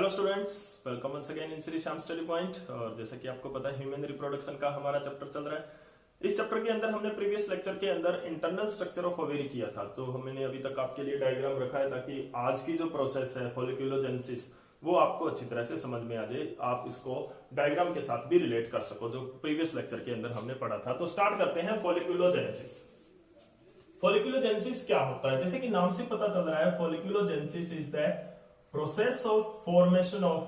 Hello students, welcome once again in Shri Shyam study point. और जैसा कि आपको पता है ह्यूमन रिप्रोडक्शन का हमारा चैप्टर चल रहा है। इस चैप्टर के अंदर हमने प्रीवियस लेक्चर के अंदर इंटरनल स्ट्रक्चर ऑफ ओवेरी किया था, तो हमने अभी तक आपके लिए डायग्राम रखा है ताकि आज की जो प्रोसेस है फॉलिक्यूलोजेनेसिस वो आपको अच्छी तरह से समझ में आ जाए, आप इसको डायग्राम के साथ भी रिलेट कर सको जो प्रीवियस लेक्चर के अंदर हमने पढ़ा था। तो स्टार्ट करते हैं फॉलिक्यूलोजेनेसिस। फॉलिक्यूलोजेनेसिस क्या होता है? जैसे कि नाम से पता चल रहा है, folliculogenesis is the process of formation of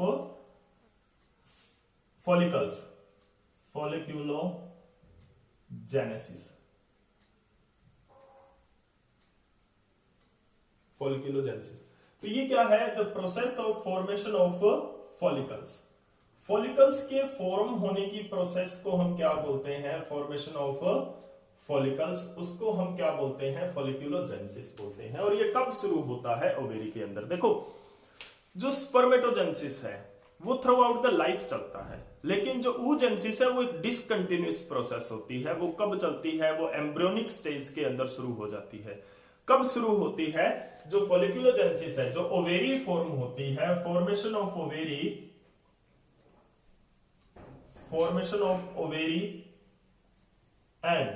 follicles, folliculogenesis। folliculogenesis तो ये क्या है? The process of formation of follicles. Follicles के फॉर्म होने की प्रोसेस को हम क्या बोलते हैं? फॉर्मेशन ऑफ फॉलिकल्स, उसको हम क्या बोलते हैं? फॉलिक्यूलोजेनेसिस बोलते हैं। और ये कब शुरू होता है ओवेरी के अंदर? देखो, जो स्पर्मेटोजेनेसिस है वो थ्रू आउट द लाइफ चलता है, लेकिन जो oogenesis है वो एक डिसकंटिन्यूअस प्रोसेस होती है। वो कब चलती है? वो एम्ब्रियोनिक स्टेज के अंदर शुरू हो जाती है। कब शुरू होती है? जो फॉलिक्यूलोजेनेसिस है, जो ओवेरी फॉर्म होती है, फॉर्मेशन ऑफ ओवेरी एंड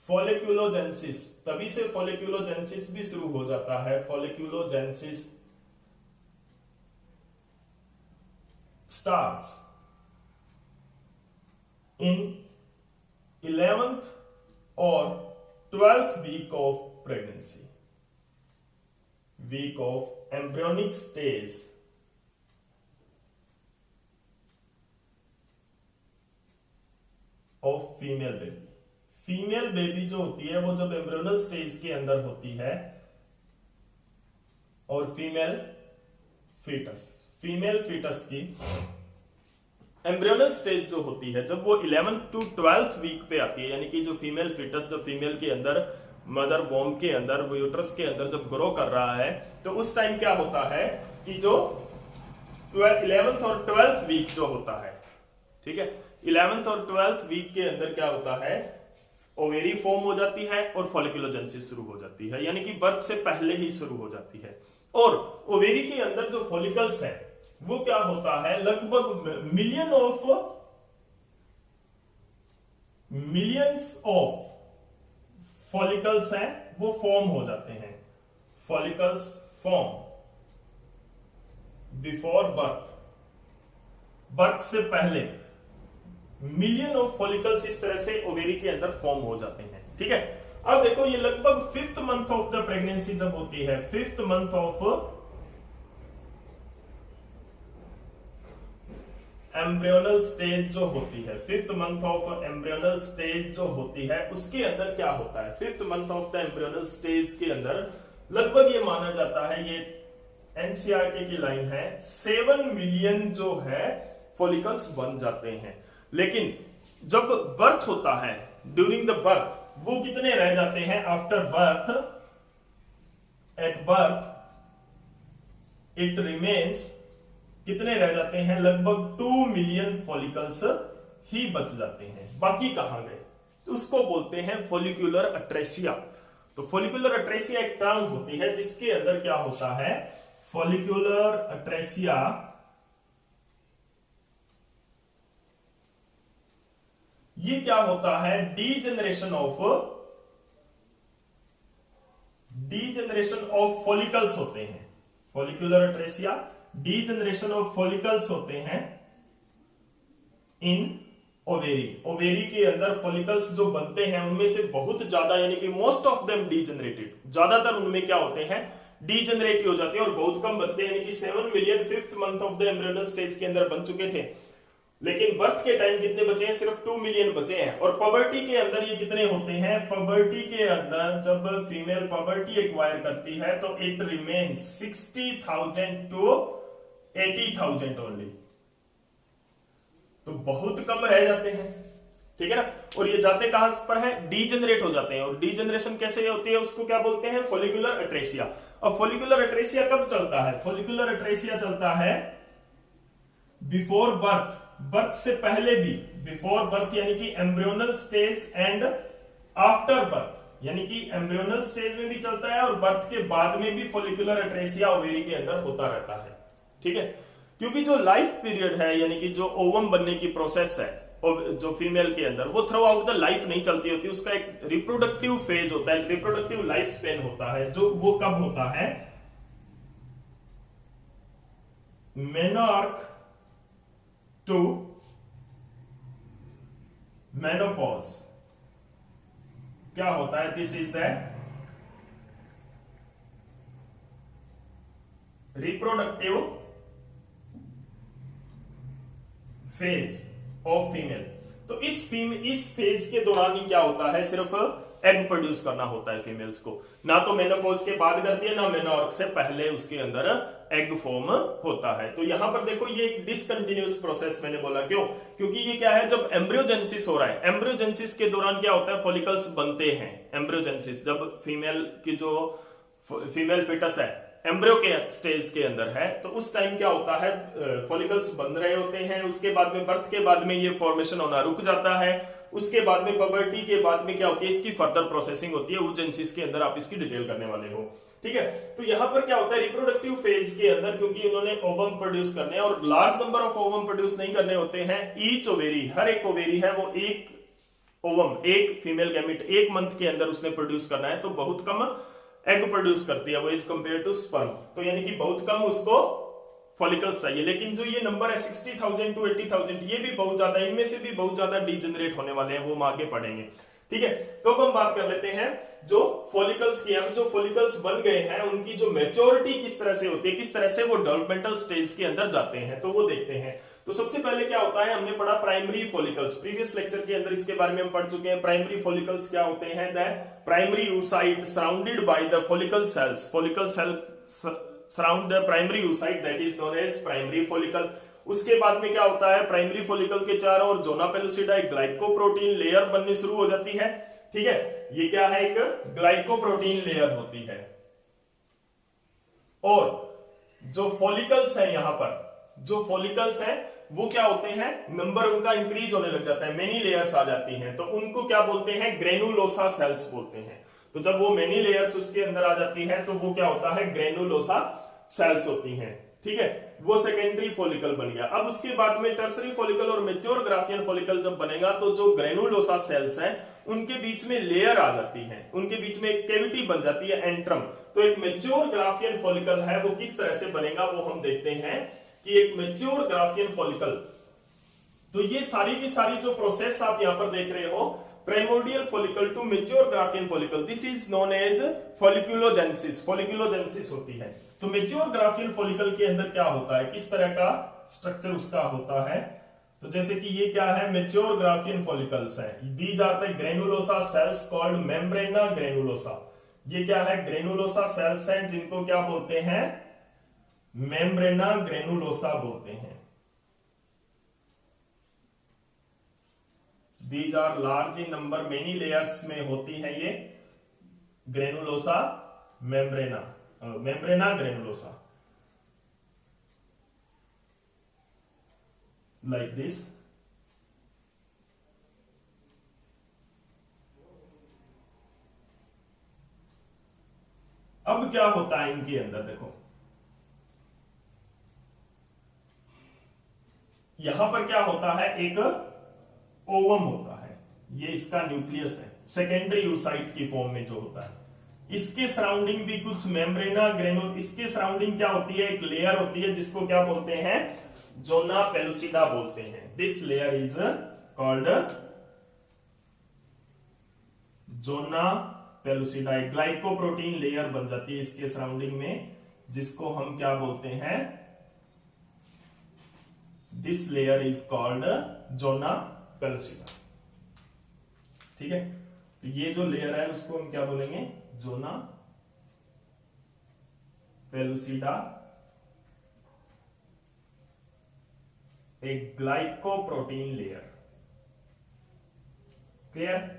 फॉलिक्यूलोजेनेसिस, तभी से फॉलिक्यूलोजेनेसिस भी शुरू हो जाता है। फॉलिक्यूलोजेनेसिस starts in 11th or 12th week of pregnancy, week of embryonic stage of female baby। Female baby जो होती है वो जब एम्ब्रियोनल स्टेज के अंदर होती है, और फीमेल फीटस की एम्ब्रियोनल स्टेज जो होती है, जब वो 11th to 12th वीक पे आती है, यानी कि जो फीमेल फीटस जो फीमेल के अंदर मदर वॉम्ब के अंदर यूट्रस के अंदर जब ग्रो कर रहा है, तो उस टाइम क्या होता है कि जो 11th और 12th वीक जो होता है, ठीक है, 11th और 12th वीक के अंदर क्या होता है? ओवेरी फॉर्म हो जाती है और फॉलिक्यूलोजेनेसिस शुरू हो जाती है, यानी कि बर्थ से पहले ही शुरू हो जाती है। और ओवेरी के अंदर जो फॉलिकल्स है वो क्या होता है? लगभग मिलियंस ऑफ फॉलिकल्स हैं, वो फॉर्म हो जाते हैं। फॉलिकल्स फॉर्म बिफोर बर्थ से पहले मिलियन ऑफ फॉलिकल्स इस तरह से ओवेरी के अंदर फॉर्म हो जाते हैं, ठीक है। अब देखो, ये लगभग 5th month of the pregnancy जब होती है, 5th month of embryonal stage जो होती है, 5th month of embryonal stage जो होती है, उसके अंदर क्या होता है? 5th month of the embryonal stage के अंदर लगभग ये माना जाता है, ये एनसीईआरटी की लाइन है, 7 मिलियन जो है फॉलिकल्स बन जाते हैं। लेकिन जब बर्थ होता है, ड्यूरिंग द बर्थ, वो कितने रह जाते हैं? After birth, at birth it remains, कितने रह जाते हैं? लगभग 2 मिलियन फॉलिकल्स ही बच जाते हैं। बाकी कहां गए? तो उसको बोलते हैं फॉलिक्यूलर अट्रेसिया। तो फॉलिक्यूलर अट्रेसिया एक टर्म होती है जिसके अंदर क्या होता है? फॉलिक्यूलर अट्रेसिया ये क्या होता है? डीजेनरेशन ऑफ फॉलिकल्स होते हैं। फॉलिक्यूलर अट्रेसिया डीजेनरेशन ऑफ फॉलिकल्स होते हैं इन ओवेरी के अंदर फॉलिकल्स जो बनते हैं उनमें से बहुत ज्यादा, यानी कि मोस्ट ऑफ देम डीजेनरेटेड, ज्यादातर उनमें क्या होते हैं? डीजेनरेट हो जाते हैं, और बहुत कम बचते हैं, यानी कि 7 million 5th month of the embryonal stage के अंदर बन चुके थे, लेकिन बर्थ के टाइम कितने बचे हैं? सिर्फ 2 मिलियन बचे हैं। और पबर्टी के अंदर ये कितने होते हैं? पबर्टी के अंदर जब फीमेल पबर्टी एक्वायर करती है तो इट रिमेन्स 60,000 to 80,000 ओनली, तो बहुत कम रह जाते हैं, ठीक है ना। और ये जाते कहां पर है? डीजेनरेट हो जाते हैं। और डीजेनरेशन कैसे होती है? उसको क्या बोलते हैं? फॉलिक्यूलर अट्रेसिया। और फॉलिक्यूलर अट्रेसिया कब चलता है? फॉलिक्यूलर अट्रेसिया चलता है बिफोर बर्थ, बर्थ से पहले भी, बिफोर बर्थ यानी कि embryonal stage, and after birth यानी कि एम्ब्रियोनल स्टेज में भी चलता है और बर्थ के बाद में भी फॉलिक्यूलर अट्रेसिया ओवेरी के अंदर होता रहता है, ठीक है, क्योंकि जो लाइफ पीरियड है यानी कि जो ओवम बनने की प्रोसेस है जो फीमेल के अंदर, वो थ्रू आउट द लाइफ नहीं चलती होती, उसका एक रिप्रोडक्टिव फेज होता है, रिप्रोडक्टिव लाइफ स्पेन होता है, जो वो कब होता है, मेनोर्क टू मेनोपॉज क्या होता है, this is the reproductive phase of female. तो इस फेज के दौरान ही क्या होता है, सिर्फ एग प्रोड्यूस करना होता है फीमेल्स को, ना तो मेनोपॉज के बाद करती है, ना मेनोर्क से पहले उसके अंदर एग फॉर्म होता है। तो यहां पर देखो ये एक डिसकंटिन्यूअस प्रोसेस मैंने बोला, क्यों, क्योंकि ये क्या है, जब एम्ब्रियोजेनेसिस हो रहा है, एम्ब्रियोजेनेसिस के दौरान क्या होता है, फॉलिकल्स बनते हैं। एम्ब्रियोजेनेसिस जब फीमेल की जो फीमेल फिटस है एम्ब्रियो के स्टेज के अंदर है, तो उस टाइम क्या होता है, फॉलिकल्स बन रहे होते हैं, उसके बाद में बर्थ के बाद में ये फॉर्मेशन होना रुक जाता है, उसके बाद में पबर्टी के बाद में क्या होती है, इसकी फर्दर प्रोसेसिंग होती है, oogenesis के अंदर आप इसकी डिटेल करने वाले हो, ठीक है। तो यहां पर क्या होता है, रिप्रोडक्टिव फेज के अंदर क्योंकि उन्होंने ओवम प्रोड्यूस करने और large number of ovum produce नहीं करने होते हैं, ईच ओवेरी, हर एक ओवेरी है वो एक ओवम, एक फीमेल गैमेट एक मंथ के अंदर उसने प्रोड्यूस करना है, तो बहुत कम एग प्रोड्यूस करती है वो एज कंपेयर टू स्पर्म, तो यानी कि बहुत कम उसको फॉलिकल्स चाहिए। लेकिन जो ये नंबर है 60,000 to 80,000, ये भी बहुत ज्यादा, इनमें से भी बहुत ज्यादा डीजनरेट होने वाले हैं, वो हम आगे पढ़ेंगे, ठीक है। तो अब हम बात कर लेते हैं जो फॉलिकल्स की, जो फॉलिकल्स बन गए हैं उनकी जो मैच्योरिटी किस तरह से होती है, किस तरह से वो डेवलपमेंटल स्टेज के अंदर जाते हैं, तो वो देखते हैं। तो सबसे पहले क्या होता है, हमने पढ़ा प्राइमरी फॉलिकल्स, प्रीवियस लेक्चर के अंदर इसके बारे में हम पढ़ चुके हैं। प्राइमरी फॉलिकल्स क्या होते हैं, the primary oocyte surrounded by the follicle cells, follicle cell surround the primary oocyte, that is known as primary follicle. उसके बाद में क्या होता है, प्राइमरी फॉलिकल के चारों ओर जोना पेलुसिडा एक ग्लाइकोप्रोटीन लेयर बननी शुरू हो जाती है, ठीक है। ये क्या है, एक ग्लाइकोप्रोटीन लेयर होती है, और जो फॉलिकल्स है, यहां पर जो फॉलिकल्स है वो क्या होते हैं, नंबर उनका इंक्रीज होने लग जाता है, मेनी लेयर्स आ जाती हैं, तो उनको क्या बोलते हैं, ग्रेनुलोसा सेल्स बोलते हैं। तो जब वो मेनी लेयर्स उसके अंदर आ जाती है तो वो क्या होता है, ग्रेनुलोसा सेल्स होती हैं, ठीक है। वो सेकेंडरी फॉलिकल बन गया। अब उसके बाद में टर्सरी फॉलिकल और मैच्योर ग्राफियन फॉलिकल जब बनेगा, तो जो ग्रेनुलोसा सेल्स हैं उनके बीच में लेयर आ जाती है, उनके बीच में एक कैविटी बन जाती है, एंट्रम। तो एक मैच्योर ग्राफियन फॉलिकल है वो किस तरह से बनेगा, वो हम देखते हैं कि एक मैच्योर ग्राफियन फॉलिकल, तो ये सारी की सारी जो प्रोसेस आप यहां पर देख रहे हो, primordial follicle to mature Graafian follicle, this is known as folliculogenesis, folliculogenesis होती है। तो मैच्योर ग्राफियन फॉलिकल के अंदर क्या होता है, किस तरह का स्ट्रक्चर उसका होता है, तो जैसे कि ये क्या है, मैच्योर ग्राफियन फॉलिकल्स है, these are the granulosa cells called membrana granulosa. ये क्या है, ग्रेनुलोसा सेल्स हैं जिनको क्या बोलते हैं, मेम्ब्रेना ग्रेनुलोसा बोलते हैं। These are large in number, many layers में होती है ये granulosa membrana, membrana granulosa, like this. अब क्या होता है इनके अंदर, देखो यहां पर क्या होता है, एक ओवम होता है, ये इसका न्यूक्लियस है, सेकेंडरी oocyte की फॉर्म में जो होता है। इसके सराउंडिंग भी कुछ मेम्ब्रेना ग्रेनुल, इसके सराउंडिंग क्या होती है, एक लेयर होती है जिसको क्या बोलते हैं, जोना पेलुसिडा बोलते हैं। This layer is called zona pellucida, एक ग्लाइकोप्रोटीन लेयर बन जाती है इसके सराउंडिंग में, जिसको हम क्या बोलते हैं, this layer is called zona pellucida, ठीक है। तो ये जो लेयर है उसको हम क्या बोलेंगे, जोना पेलुसिडा, एक ग्लाइकोप्रोटीन लेयर, क्लियर।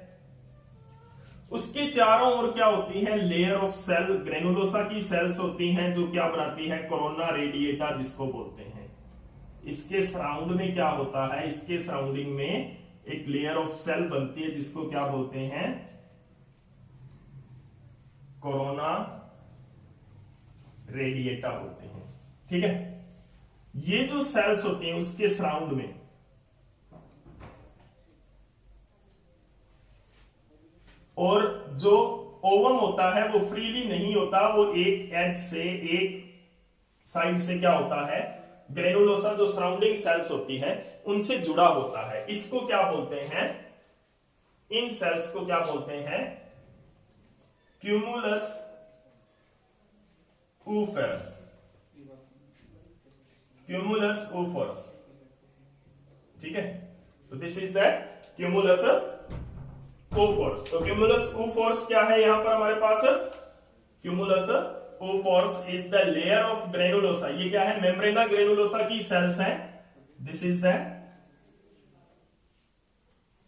उसके चारों ओर क्या होती है, लेयर ऑफ सेल, ग्रेनुलोसा की सेल्स होती हैं जो क्या बनाती है, कोरोना रेडिएटा जिसको बोलते हैं। इसके सराउंड में क्या होता है, इसके सराउंडिंग में एक लेयर ऑफ सेल बनती है जिसको क्या बोलते हैं, कोरोना रेडिएटा बोलते हैं, ठीक है। ये जो सेल्स होती हैं उसके सराउंड में और जो ओवम होता है वो फ्रीली नहीं होता, वो एक एज से एक साइड से क्या होता है, ग्रेनुलोसा जो सराउंडिंग सेल्स होती है उनसे जुड़ा होता है। इसको क्या बोलते हैं, इन सेल्स को क्या बोलते हैं, क्यूमुलस oophorus, क्यूमुलस oophorus। ठीक है, तो this is the cumulus oophorus। तो क्यूमुलस oophorus क्या है यहां पर हमारे पास, cumulus oophorus is the layer of granulosa. ये क्या है, मेम्ब्रेना ग्रेनुलोसा की सेल्स हैं। This is the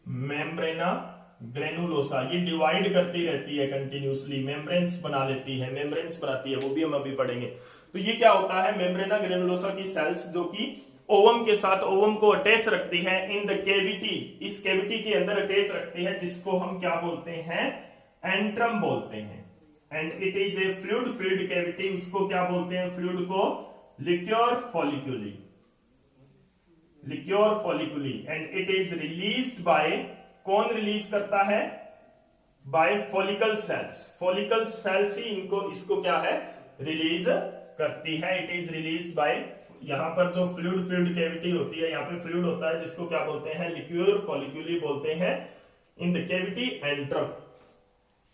membrana granulosa. ये डिवाइड करती रहती है कंटिन्यूसली, मेम्ब्रेन्स बना लेती है, मेम्ब्रेन्स बनाती है, वो भी हम अभी पढ़ेंगे। तो ये क्या होता है, मेम्ब्रेना ग्रेनुलोसा की सेल्स जो कि ओवम के साथ ओवम को अटैच रखती है इन द कैविटी, इस कैविटी के अंदर अटैच रखती है, जिसको हम क्या बोलते हैं, एंट्रम बोलते हैं। And it is a fluid filled cavity. उसको क्या बोलते हैं, फ्लूइड को liquor folliculi, liquor folliculi. And it is released by, कौन रिलीज करता है, by follicle cells. Follicle cells ही इनको, इसको क्या है, रिलीज करती है। इट इज रिलीज्ड बाय, यहां पर जो फ्लूइड फिल्ड कैविटी होती है, यहां पे फ्लूइड होता है जिसको क्या बोलते हैं, लिक्योर फॉलिक्यूली बोलते हैं, इन द कैविटी एंट्रम।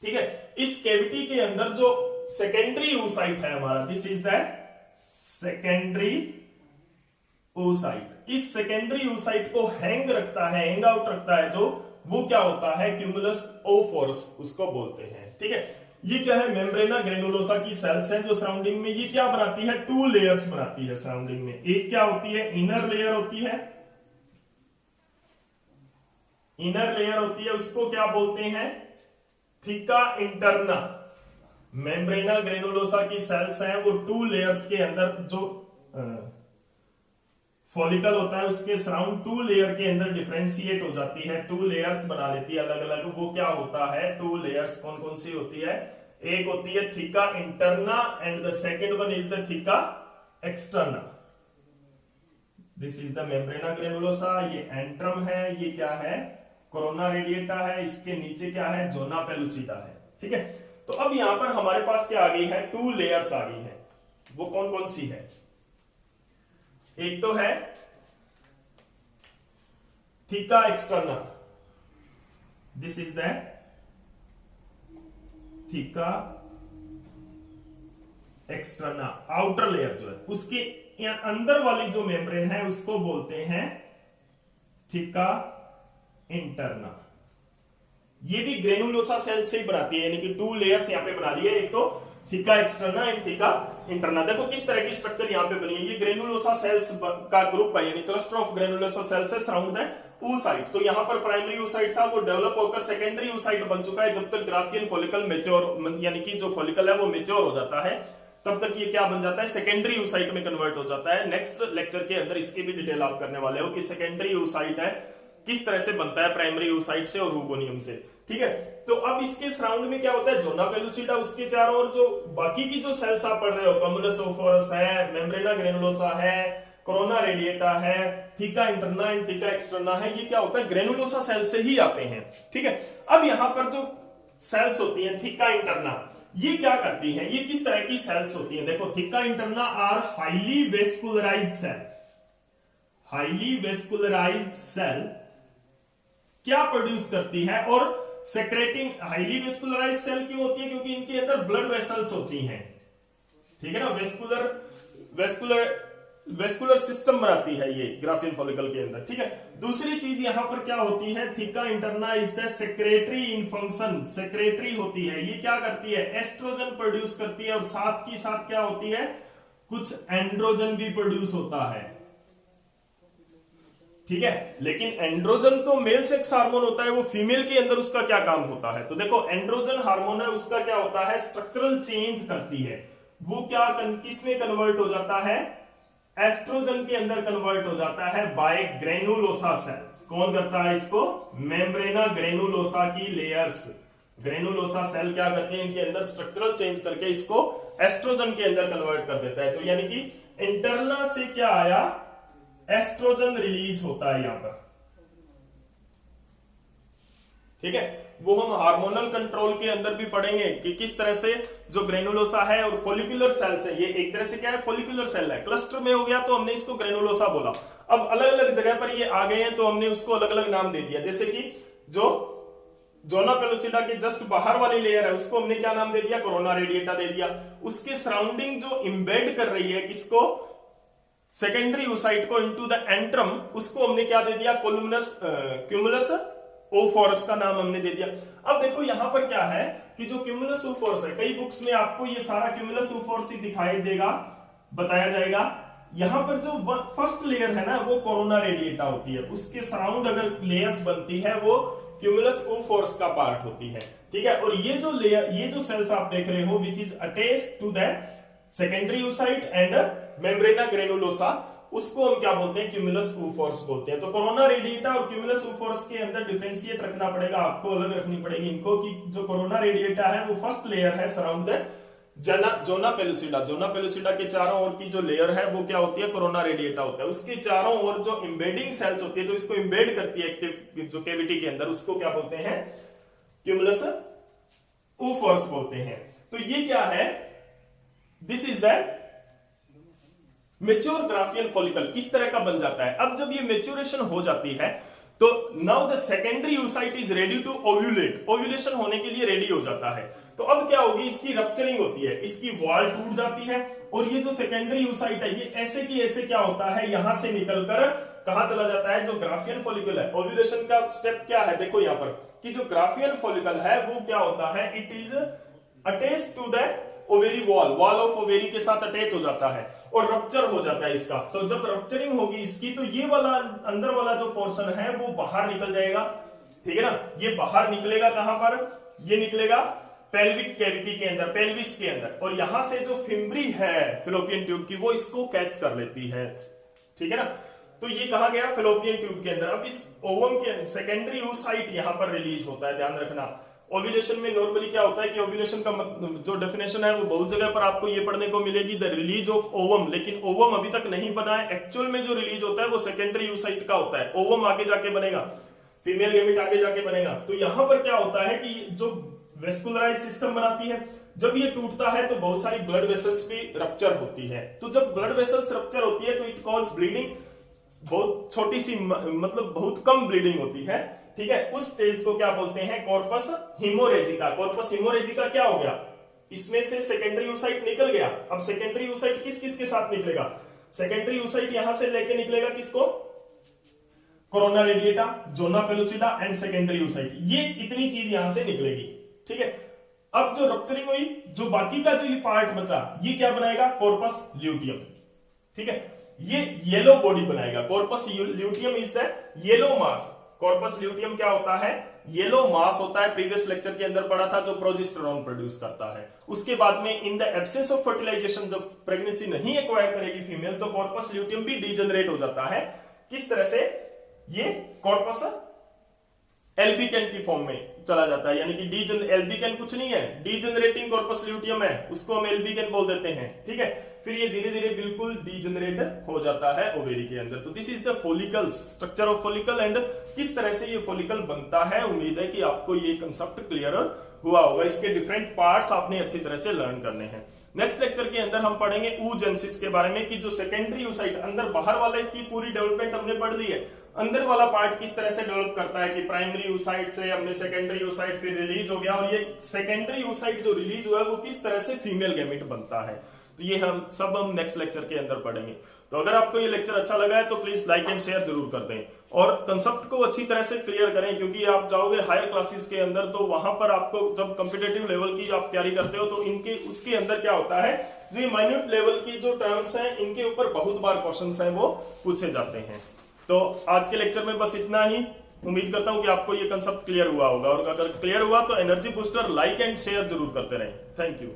ठीक है, इस कैविटी के अंदर जो सेकेंडरी oocyte है हमारा, this is the secondary oocyte। इस सेकेंडरी oocyte को हैंग रखता है, हैंग आउट रखता है जो, वो क्या होता है, क्यूमुलस oophorus उसको बोलते हैं। ठीक है, ये क्या है, मेम्ब्रेना ग्रेनुलोसा की सेल्स हैं जो सराउंडिंग में, ये क्या बनाती है, टू लेयर्स बनाती है सराउंडिंग में। एक क्या होती है, इनर लेयर होती है, इनर लेयर होती है, उसको क्या बोलते हैं, थिका इंटरना। मेम्ब्रेना ग्रेनुलोसा की सेल्स हैं वो टू लेयर्स के अंदर, जो फॉलिकल होता है उसके सराउंड टू लेयर के अंदर डिफरेंशिएट हो जाती है, टू लेयर्स बना लेती है अलग अलग। वो क्या होता है, टू लेयर्स कौन कौन सी होती है, एक होती है theca interna and the second one is the theca externa. This is the membrana granulosa. ये एंट्रम है, ये क्या है, कोरोना रेडिएटा है, इसके नीचे क्या है, जोना पेलुसिडा है। ठीक है, तो अब यहां पर हमारे पास क्या आ गई है, टू लेयर्स आ गई है। वो कौन कौन सी है, एक तो है theca externa, this is the theca externa, outer layer जो है, उसके अंदर वाली जो मेम्ब्रेन है उसको बोलते हैं थिका इंटरना। ये भी ग्रेनुलोसा सेल से ही बनाती है, यानी कि टू लेयर्स यहां पे बना ली है, एक तो थिका एक्सटर्ना एंड थिका इंटरना। देखो किस तरह की स्ट्रक्चर यहां पे बनी है, ये ग्रेनुलोसा सेल्स का ग्रुप है, यानी क्लस्टर ऑफ ग्रेनुलोसा सेल्स से सराउंड द oocyte। तो यहां पर प्राइमरी oocyte था, वो डेवलप होकर सेकेंडरी oocyte बन चुका है। जब तक ग्राफियन फॉलिकल मैच्योर, यानी कि जो फॉलिकल है वो मैच्योर हो जाता है, तब तक ये क्या बन जाता है, सेकेंडरी oocyte में कन्वर्ट हो जाता है। नेक्स्ट लेक्चर के अंदर इसकी भी डिटेल आप करने वाले हो कि सेकेंडरी oocyte है किस तरह से बनता है प्राइमरी oocyte से और रूगोनियम से। ठीक है, तो अब इसके सराउंड में क्या होता है, जोना पेलुसिडा, उसके चारों ओर जो बाकी की जो सेल्स आप पढ़ रहे हो, क्यूमुलस oophorus है, मेम्ब्रेना ग्रेनुलोसा है, कोरोना रेडिएटा है, थिका इंटरना एंड थिका एक्सटर्ना है, ये क्या होता है, ग्रेनुलोसा सेल से ही आते हैं। ठीक है, अब यहां पर जो सेल्स होती हैं थिका इंटरना, ये क्या करती हैं, ये किस तरह की सेल्स होती हैं, देखो theca interna are highly vascularized cell. Highly vascularized cell क्या प्रोड्यूस करती है और सेक्रेटिंग, हाईली वेस्कुलराइज्ड सेल क्यों होती है, क्योंकि इनके अंदर ब्लड वेसल्स होती हैं। ठीक है ना, वेस्कुलर सिस्टम बनाती है ये ग्राफियन फॉलिकल के अंदर। ठीक है, दूसरी चीज यहां पर क्या होती है, theca interna is the secretory in function, secretory होती है, ये क्या करती है, एस्ट्रोजन प्रोड्यूस करती है और साथ की साथ क्या होती है, कुछ एंड्रोजन भी प्रोड्यूस होता है। ठीक है, लेकिन एंड्रोजन तो मेल सेक्स हार्मोन होता है, वो फीमेल के अंदर उसका क्या काम होता है, तो देखो एंड्रोजन हार्मोन है, उसका क्या होता है, स्ट्रक्चरल चेंज करती है। वो क्या किसमें कन्वर्ट हो जाता है, एस्ट्रोजन के अंदर कन्वर्ट हो जाता है बाय ग्रेनुलोसा सेल्स। कौन करता है इसको, मेम्ब्रेना ग्रेनुलोसा की लेयर्स। ग्रेनुलोसा सेल क्या करते हैं, इनके अंदर स्ट्रक्चरल चेंज करके इसको एस्ट्रोजन के अंदर कन्वर्ट कर देता है। तो यानी कि इंटरना से क्या आया, एस्ट्रोजन रिलीज होता है यहां पर, ठीक है। वो हम हार्मोनल कंट्रोल के अंदर भी पढ़ेंगे कि किस तरह से जो ग्रेनुलोसा है और फोलिकुलर सेल्स है, ये एक तरह से क्या है, फोलिकुलर सेल है, क्लस्टर में हो गया तो हमने इसको ग्रेनुलोसा बोला। अब अलग अलग जगह पर ये आ गए हैं तो हमने उसको अलग अलग नाम दे दिया, जैसे कि जो जोना पेलोसिडा के जस्ट बाहर वाली लेयर है उसको हमने क्या नाम दे दिया, कोरोना रेडिएटा दे दिया। उसके सराउंडिंग जो इंबेड कर रही है किसको, सेकेंडरी oocyte को इनटू द एंट्रम, उसको हमने क्या दे दिया, क्यूमुलस ओफोरस का नाम हमने दे दिया। अब देखो यहां पर क्या है कि जो क्यूमुलस ओफोरस है, कई बुक्स में आपको ये सारा क्यूमुलस ओफोरस ही दिखाई देगा, बताया जाएगा। यहां पर जो फर्स्ट लेयर है ना वो कोरोना रेडिएटा होती है, उसके सराउंड अगर लेयर्स बनती है वो क्यूमुलस ओफोरस का पार्ट होती है, ठीक है। और ये जो लेयर, ये जो सेल्स आप देख रहे हो which is attached to the secondary oocyte and membrana granulosa, उसको हम क्या बोलते हैं, क्यूमुलस ओफोरस बोलते हैं। तो कोरोना रेडिएटा और क्यूमुलस ओफोरस के अंदर डिफरेंशिएट रखना पड़ेगा आपको, अलग रखनी पड़ेगी इनको, कि जो कोरोना रेडिएटा है वो फर्स्ट लेयर है surround the zona pellucida, zona pellucida के चारों ओर की जो लेयर है वो क्या होती है, कोरोना रेडिएटा होता है। उसके चारों ओर जो इम्बेडिंग सेल्स होती है, जो इसको इम्बेड करती है एक्टिव जो कैविटी के अंदर, उसको क्या बोलते हैं, क्यूमुलस ओफोरस बोलते हैं। तो ये क्या है, this is the mature Graafian follicle, इस तरह का बन जाता है। अब जब ये मेच्योरेशन हो जाती है तो now the secondary oocyte is ready to ovulate, ovulation होने के लिए रेडी हो जाता है। तो अब क्या होगी, इसकी रप्चरिंग होती है, इसकी वॉल टूट जाती है और ये जो सेकेंडरी oocyte है ये ऐसे की ऐसे क्या होता है, यहां से निकलकर कहां चला जाता है, जो ग्राफियन फॉलिकल है। ओव्यूलेशन का स्टेप क्या है, देखो यहां पर कि जो ग्राफियन फॉलिकल है वो क्या होता है, it is attached to the ovary wall, wall of ovary के साथ अटैच हो जाता है और रप्चर हो जाता है इसका। तो जब रप्चरिंग होगी इसकी तो ये वाला अंदर वाला जो पोर्शन है वो बाहर निकल जाएगा, ठीक है ना। ये बाहर निकलेगा कहां पर, ये निकलेगा पेल्विक कैविटी के अंदर, पेल्विस के अंदर, और यहां से जो फिम्ब्री है फेलोपियन ट्यूब की वो इसको कैच कर लेती है, ठीक है ना। तो ये कहा गया फेलोपियन ट्यूब के अंदर। अब इस ओवम के सेकेंडरी oocyte यहां पर रिलीज होता है, ध्यान रखना। ओव्यूलेशन में नॉर्मली क्या होता है कि ओव्यूलेशन का जो डेफिनेशन है वो बहुत जगह पर आपको ये पढ़ने को मिलेगी, द रिलीज ऑफ ओवम, लेकिन ओवम अभी तक नहीं बना है। एक्चुअल में जो रिलीज होता है वो सेकेंडरी oocyte का होता है, ओवम आगे जाके बनेगा, फीमेल गैमेट आगे जाके बनेगा। तो यहां पर क्या होता है कि जो वेस्कुलराइज सिस्टम बनाती है, जब ये टूटता है तो बहुत सारी ब्लड वेसल्स भी रप्चर होती है। तो जब ब्लड वेसल्स रप्चर होती है तो इट कॉज ब्लीडिंग, बहुत छोटी सी मतलब बहुत कम ब्लीडिंग होती है, ठीक है। उस स्टेज को क्या बोलते हैं, कॉर्पस हिमोरेजिका। कॉर्पस हिमोरेजिका क्या हो गया, इसमें से सेकेंडरी oocyte निकल गया। अब सेकेंडरी oocyte किस किस के साथ निकलेगा, सेकेंडरी oocyte यहां से लेके निकलेगा किसको, corona radiata, zona pellucida and secondary oocyte, ये इतनी चीज यहां से निकलेगी, ठीक है। अब जो रप्चरिंग हुई, जो बाकी का जो ये पार्ट बचा ये क्या बनाएगा, कॉर्पस ल्यूटियम, ठीक है। ये येलो बॉडी बनाएगा, corpus luteum is the yellow mass. Corpus luteum क्या होता है, येलो मास होता है, प्रीवियस लेक्चर के अंदर पढ़ा था, जो प्रोजेस्टेरोन प्रोड्यूस करता है। उसके बाद में in the absence of fertilization, जब प्रेगनेंसी नहीं एक्वायर करेगी फीमेल तो कॉर्पस ल्यूटियम भी डीजनरेट हो जाता है। किस तरह से, ये कॉर्पस एल्बिकेन की फॉर्म में चला जाता है, यानी कि एल्बिकेन कुछ नहीं है, डीजनरेटिंग कॉर्पस ल्यूटियम है, उसको हम एल्बिकेन बोल देते हैं, ठीक है। फिर ये धीरे धीरे बिल्कुल डीजनरेट हो जाता है ओवेरी के अंदर। तो this is the follicle, structure of follicle and किस तरह से ये फॉलिकल बनता है। उम्मीद है कि आपको ये कंसेप्ट क्लियर हुआ होगा। इसके डिफरेंट पार्ट्स आपने अच्छी तरह से लर्न करने हैं। नेक्स्ट लेक्चर के अंदर हम पढ़ेंगे oogenesis के बारे में, कि जो सेकेंडरी oocyte अंदर बाहर वाले की पूरी डेवलपमेंट हमने पढ़ ली है, अंदर वाला पार्ट किस तरह से डेवलप करता है, कि प्राइमरी oocyte से हमने सेकेंडरी oocyte फिर रिलीज हो गया, और ये सेकेंडरी oocyte जो रिलीज हुआ है वो किस तरह से फीमेल गैमेट बनता है। तो ये हम नेक्स्ट लेक्चर के अंदर पढ़ेंगे। तो अगर आपको ये लेक्चर अच्छा लगा है तो प्लीज लाइक एंड शेयर जरूर कर दें, और कंसेप्ट को अच्छी तरह से क्लियर करें, क्योंकि आप जाओगे हायर क्लासेस के अंदर तो वहां पर आपको जब कॉम्पिटिटिव लेवल की आप तैयारी करते हो तो इनके उसके अंदर क्या होता है, जो ये माइन्यूट लेवल की जो टर्म्स हैं इनके ऊपर बहुत बार क्वेश्चंस हैं वो पूछे जाते हैं। तो आज के लेक्चर में बस इतना ही। उम्मीद करता हूं कि आपको ये कंसेप्ट क्लियर हुआ होगा, और अगर क्लियर हुआ तो energy booster like and share जरूर करते रहें। Thank you.